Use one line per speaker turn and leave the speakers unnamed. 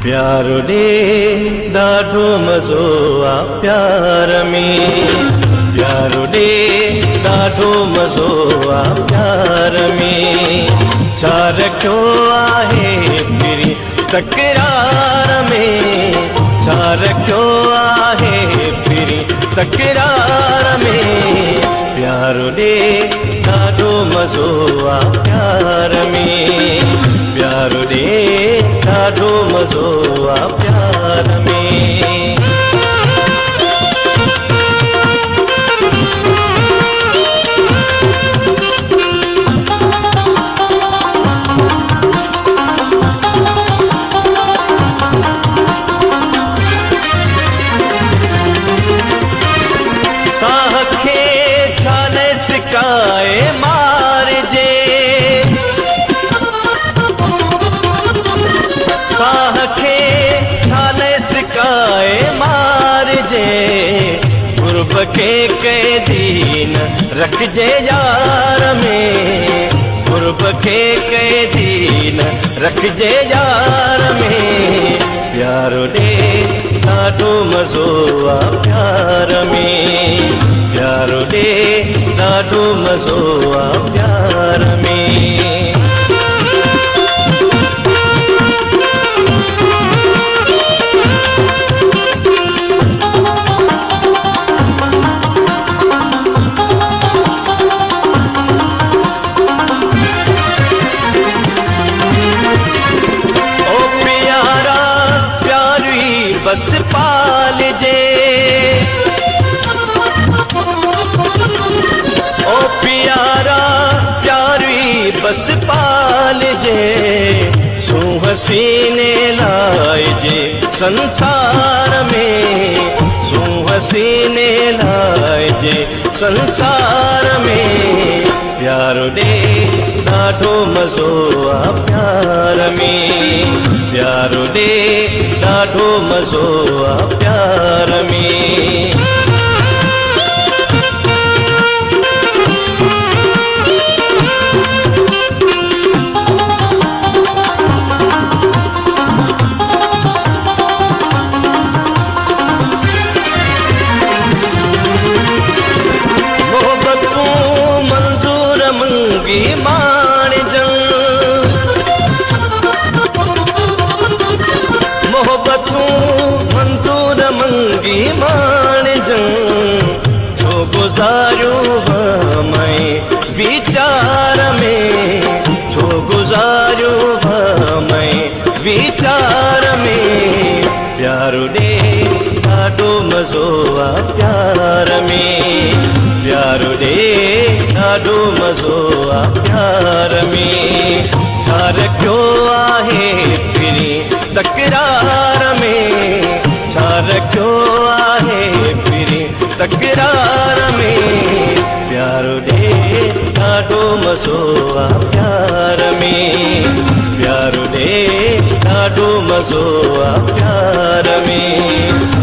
प्यारो ॾे ॾाढो मज़ो आहे प्यार में, प्यारो ॾे ॾाढो मज़ो आहे प्यार में। छा रखियो आहे पिरी तकरार में, छा रखियो आहे पिरी तकरार में। प्यारो ॾे ॾाढो मज़ो आहे प्यार में, प्यारो ॾे ॾाढो मज़ो आहे प्यार में। साह खे छाल सिकाए मारिजे, साह खे छाल सिकाए मारिजे। गुरब खे कैदी न रखिजे यार में, गुरब खे कैदी न रखिजे यार में। प्यारो ॾे ॾाढो मज़ो आहे प्यार में, प्यारो ॾे ॾाढो मज़ो आहे प्यार में। बस पालजे ओ प्यारा प्यारी बस पालजे। सूंह सीने लाइजे संसार में, सूंह सीने लाइजे संसार में। प्यारो ॾे ॾाढो मज़ो आहे प्यार में, प्यारो ॾे ॾाढो मज़ो आहे प्यार में। मोहब्बतूं मंज़ूर मंगी माणजन, मोहब्बतूं मंज़ूर मंगी माणजन। छो गुज़ारियूं मैं वीचार में, छो गुज़ारियूं मैं वीचार में। प्यारो ॾे ॾाढो मज़ो आहे प्यार में, प्यारो ॾे ॾाढो मज़ो आहे प्यार में। छा रखियो आहे पिरी तकरार में, छा रखियो आहे पिरी तकरार में। प्यारो ॾे ॾाढो मज़ो आहे प्यार में, प्यारो ॾे ॾाढो मज़ो आहे प्यार में।